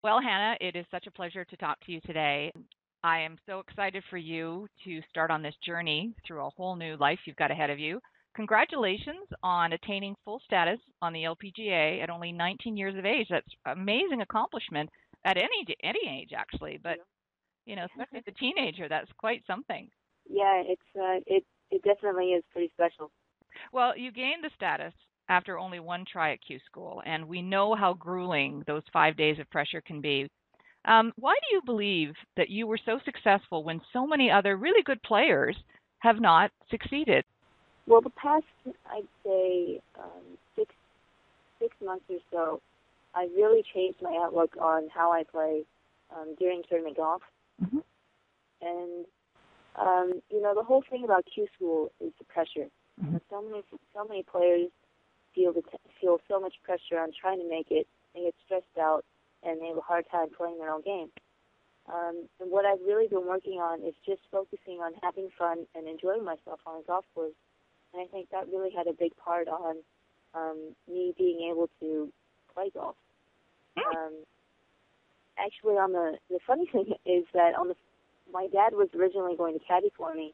Well, Hannah, it is such a pleasure to talk to you today. I am so excited for you to start on this journey through a whole new life you've got ahead of you. Congratulations on attaining full status on the LPGA at only 19 years of age. That's an amazing accomplishment at any age, actually. But especially as a teenager, that's quite something. Yeah, it definitely is pretty special. Well, you gained the status after only one try at Q school, and we know how grueling those 5 days of pressure can be. Why do you believe that you were so successful when so many other really good players have not succeeded? Well, the past, I'd say, 6 months or so, I really changed my outlook on how I play during tournament golf. Mm-hmm. And the whole thing about Q school is the pressure. Mm-hmm. So many players feel so much pressure on trying to make it. They get stressed out, and they have a hard time playing their own game. And what I've really been working on is just focusing on having fun and enjoying myself on a golf course. And I think that really had a big part on me being able to play golf. Actually, on the funny thing is that my dad was originally going to caddy for me,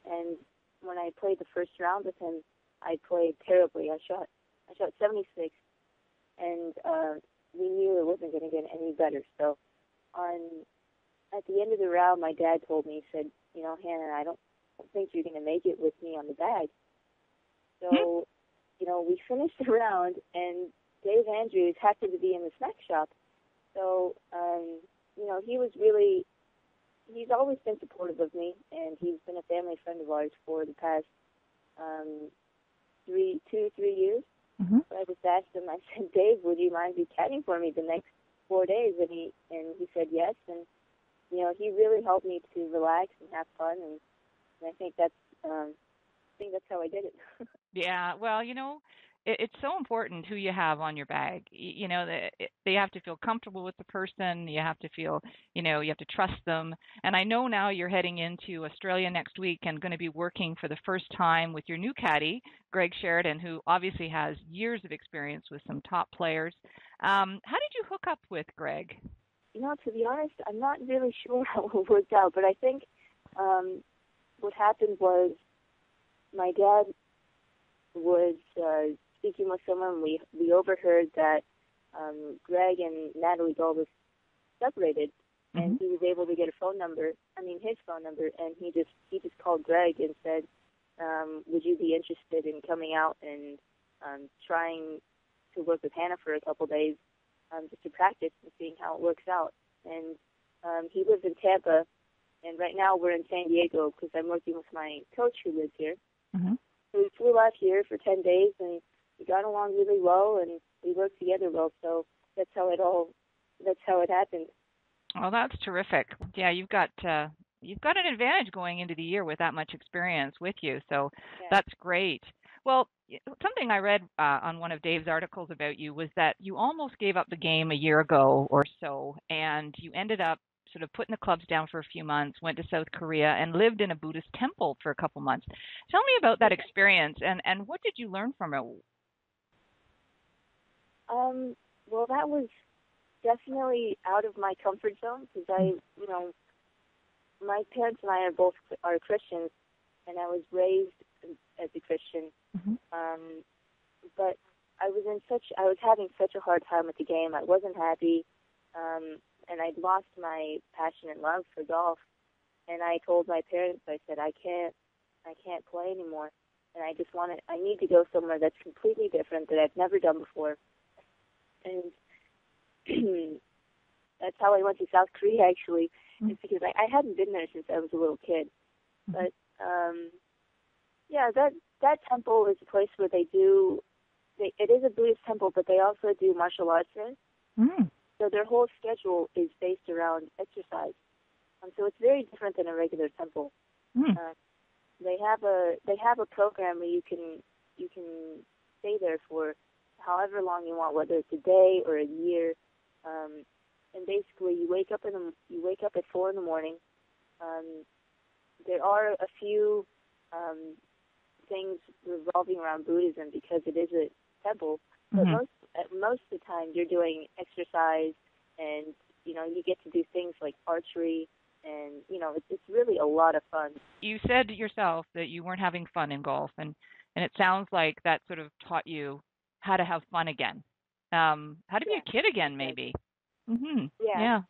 and when I played the first round with him, I played terribly. I shot 76, and we knew it wasn't going to get any better. So at the end of the round, my dad told me, he said, Hannah, I don't think you're going to make it with me on the bag. So, we finished the round, and Dave Andrews happened to be in the snack shop. So, he's always been supportive of me, and he's been a family friend of ours for the past 3 years. Mm-hmm. So I just asked him, I said, Dave, would you mind be caddying for me the next 4 days? And he said yes, and he really helped me to relax and have fun, and I think that's how I did it. Yeah, well, it's so important who you have on your bag. They have to feel comfortable with the person. You have to feel, you have to trust them. And I know now you're heading into Australia next week and going to be working for the first time with your new caddy, Greg Sheridan, who obviously has years of experience with some top players. How did you hook up with Greg? To be honest, I'm not really sure how it worked out, but I think what happened was my dad was speaking with someone. We overheard that Greg and Natalie Gull was separated, and he was able to get his phone number, and he just called Greg and said, would you be interested in coming out and trying to work with Hannah for a couple days just to practice and seeing how it works out. And he lives in Tampa, and right now we're in San Diego because I'm working with my coach who lives here. Mm-hmm. So we flew out here for 10 days, and we got along really well, and we worked together well. So that's how it happened. Well, that's terrific. Yeah, you've got an advantage going into the year with that much experience with you. So Yeah. that's great. Well, something I read on one of Dave's articles about you was that you almost gave up the game a year ago or so, and you ended up sort of putting the clubs down for a few months, went to South Korea, and lived in a Buddhist temple for a couple months. Tell me about that experience, and what did you learn from it? Well, that was definitely out of my comfort zone because my parents and I are Christians, and I was raised as a Christian. Mm-hmm. But I was having such a hard time with the game. I wasn't happy, and I'd lost my passion and love for golf. And I told my parents, I said, I can't play anymore, and I need to go somewhere that's completely different that I've never done before. And that's how I went to South Korea, actually. Mm-hmm. It's because I hadn't been there since I was a little kid. Mm-hmm. But, that temple is a place where it is a Buddhist temple, but they also do martial arts there. Mm-hmm. So their whole schedule is based around exercise. So it's very different than a regular temple. Mm-hmm. They have a program where you can stay there for however long you want, whether it's a day or a year. And basically, you wake up at 4 in the morning. There are a few things revolving around Buddhism because it is a temple. But Mm-hmm. most of the time, you're doing exercise and you get to do things like archery, and it's really a lot of fun. You said yourself that you weren't having fun in golf, and it sounds like that sort of taught you how to have fun again. How to be Yeah, a kid again, exactly. maybe. Mhm. Yeah. Yeah.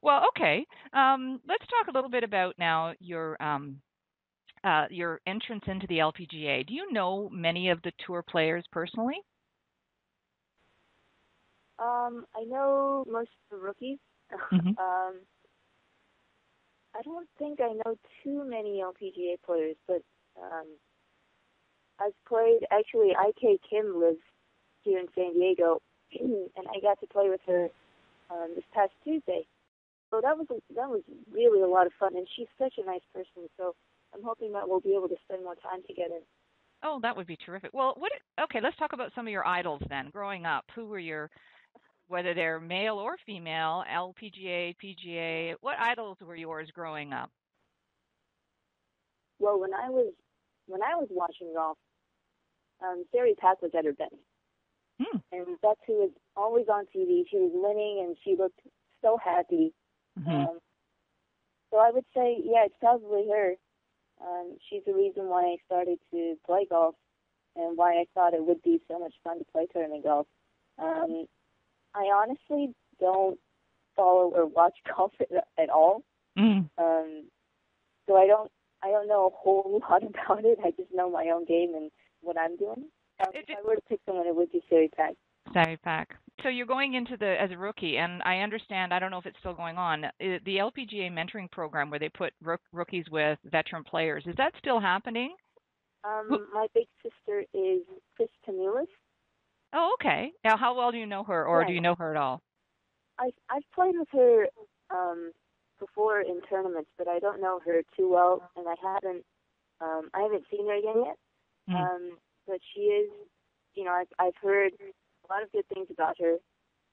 Well, okay. Let's talk a little bit about now your entrance into the LPGA. Do you know many of the tour players personally? I know most of the rookies. Mhm. um, I don't think I know too many LPGA players, but um, I've played. Actually, IK Kim lives here in San Diego, and I got to play with her this past Tuesday. So that was really a lot of fun, and she's such a nice person. So I'm hoping that we'll be able to spend more time together. Oh, that would be terrific. Well, okay, let's talk about some of your idols then. Growing up, who were your, whether they're male or female, LPGA, PGA, what idols were yours growing up? Well, when I was watching golf, Sarah Pack was at her best, Hmm. and that's who was always on TV. She was winning, and she looked so happy. Mhm. Um, so I would say, yeah, it's probably her. She's the reason why I started to play golf and why I thought it would be so much fun to play tournament golf. Um, I honestly don't follow or watch golf at all, Mm. um, so I don't know a whole lot about it. I just know my own game and what I'm doing. It, If I were to pick someone, it would be Siri Pack. Savvy Pack. So you're going into the as a rookie, and I understand. I don't know if it's still going on. The LPGA mentoring program where they put rookies with veteran players. Is that still happening? My big sister is Chris Camillus. Oh, okay. Now, how well do you know her, or Yeah, do you know her at all? I've played with her before in tournaments, but I don't know her too well, and I haven't seen her again yet. Mm. But she is, I've heard a lot of good things about her,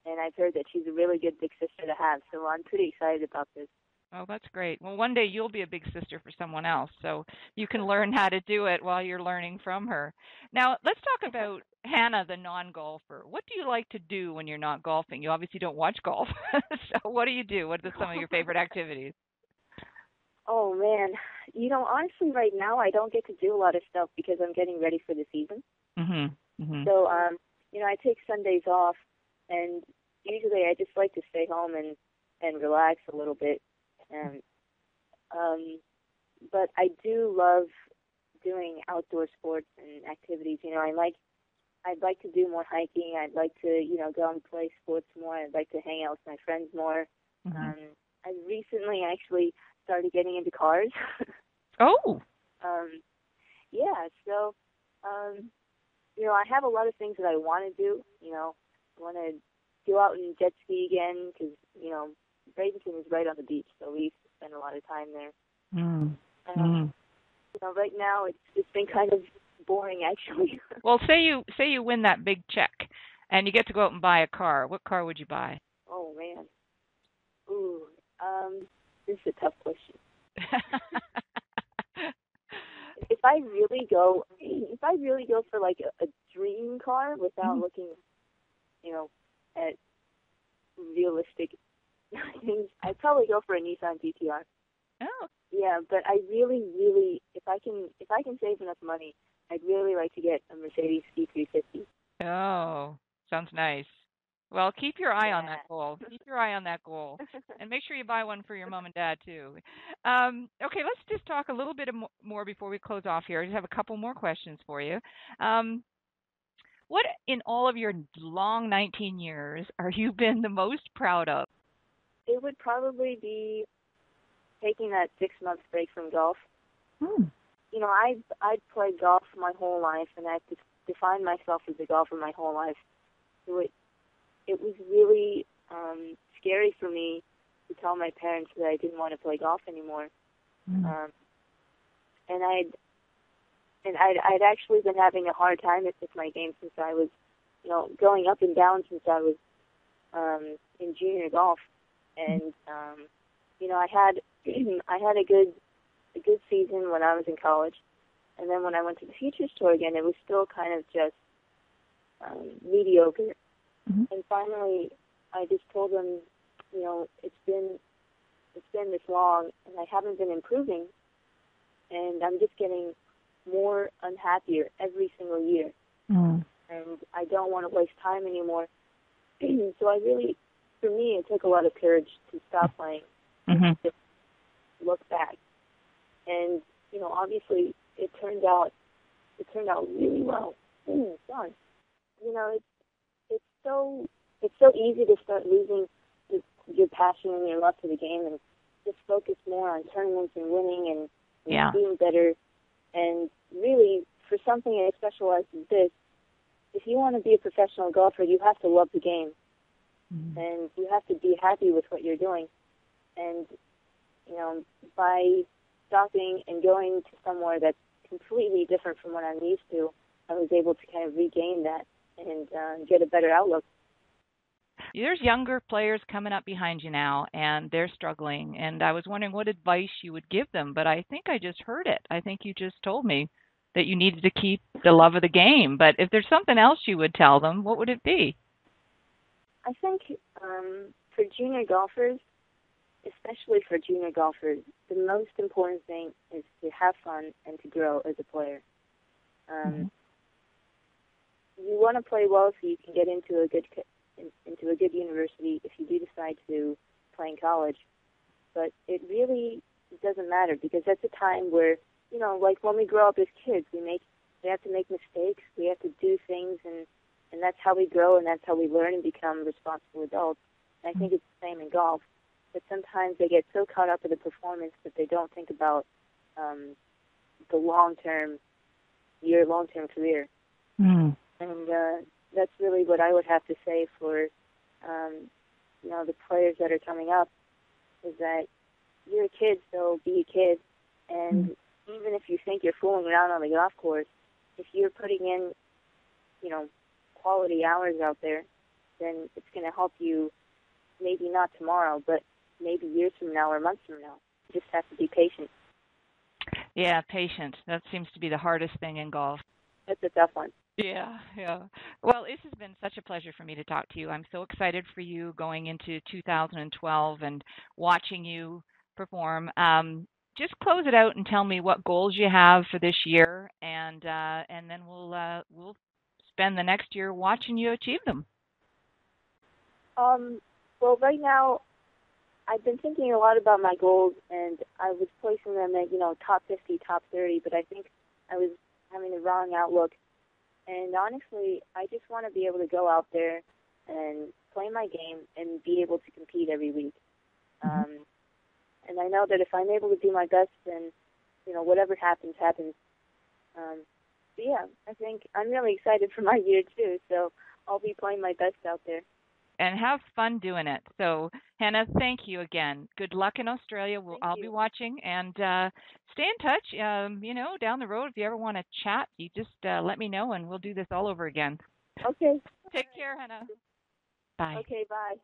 and I've heard that she's a really good big sister to have. So I'm pretty excited about this. Oh, that's great. Well, one day you'll be a big sister for someone else, so you can learn how to do it while you're learning from her. Now, let's talk about Hannah, the non-golfer. What do you like to do when you're not golfing? You obviously don't watch golf. So what do you do? What are some of your favorite activities? Oh man, honestly, right now I don't get to do a lot of stuff because I'm getting ready for the season. Mhm. Mhm. So I take Sundays off, and usually I just like to stay home and relax a little bit. And but I do love doing outdoor sports and activities. I'd like to do more hiking. I'd like to, go and play sports more. I'd like to hang out with my friends more. Mhm. Um, I recently actually started getting into cars. Oh. um, yeah, so, I have a lot of things that I want to do. I want to go out and jet ski again because, Bradenton is right on the beach, so we used to spend a lot of time there. Mm. Um, Mm. right now it's been kind of boring actually. Well, say you win that big check and you get to go out and buy a car. What car would you buy? Oh man. Ooh. This is a tough question. If I really go for like a dream car without Mhm. looking, at realistic things, I'd probably go for a Nissan GTR. Oh. Yeah, but I really, really, if I can save enough money, I'd really like to get a Mercedes C350. Oh, sounds nice. Well, keep your eye on that Yeah. goal. Keep your eye on that goal, and make sure you buy one for your mom and dad too. Okay, let's just talk a little bit more before we close off here. I just have a couple more questions for you. Um, what in all of your long 19 years are you been the most proud of? It would probably be taking that 6 month break from golf. Hmm. I'd played golf my whole life, and I've defined myself as a golfer my whole life. So it was really scary for me to tell my parents that I didn't want to play golf anymore. Hmm. And I'd actually been having a hard time with my game since I was, going up and down since I was in junior golf, and I had I had a good season when I was in college, and then when I went to the Futures Tour again, it was still kind of just mediocre. Hmm. And finally, I just told them it's been this long, and I haven't been improving, and I'm just getting more unhappier every single year. Mm. And I don't want to waste time anymore. So for me, it took a lot of courage to stop playing and Mm-hmm. just look back. And obviously, it turned out really well. Sorry. It's so easy to start losing your passion and your love for the game, and just focus more on tournaments and winning and Yeah. being better. And really, for something as specialized as this, if you want to be a professional golfer, you have to love the game, Mm-hmm. and you have to be happy with what you're doing. And by stopping and going to somewhere that's completely different from what I'm used to, I was able to kind of regain that and get a better outlook. There's younger players coming up behind you now, and they're struggling. And I was wondering what advice you would give them, but I think I just heard it. I think you just told me that you needed to keep the love of the game. But if there's something else you would tell them, what would it be? I think for junior golfers, especially for junior golfers, the most important thing is to have fun and to grow as a player. Mm-hmm. Um, you want to play well so you can get into a good university if you do decide to play in college. But it really doesn't matter, because that's a time where, like when we grow up as kids, we have to make mistakes, we have to do things, and that's how we grow, and that's how we learn and become responsible adults. And I think it's the same in golf. But sometimes they get so caught up in the performance that they don't think about the your long-term career. Mm. And that's really what I would have to say for, the players that are coming up, is that you're a kid, so be a kid. And even if you think you're fooling around on the golf course, if you're putting in, quality hours out there, then it's going to help you, maybe not tomorrow, but maybe years from now or months from now. You just have to be patient. Yeah, patient. That seems to be the hardest thing in golf. That's a tough one. Yeah, yeah. Well, this has been such a pleasure for me to talk to you. I'm so excited for you going into 2012 and watching you perform. Just close it out and tell me what goals you have for this year, and then we'll spend the next year watching you achieve them. Well, right now, I've been thinking a lot about my goals, and I was placing them at, top 50, top 30, but I think I was having the wrong outlook. And honestly, I just want to be able to go out there and play my game and be able to compete every week. And I know that if I'm able to do my best, then, whatever happens, happens. But yeah, I think I'm really excited for my year too, so I'll be playing my best out there. And have fun doing it. So, Hannah, thank you again. Good luck in Australia. Thank I'll be you. watching, and stay in touch. Down the road, if you ever want to chat, you just let me know, and we'll do this all over again. Okay. Take care, Hannah. Bye. Okay, bye.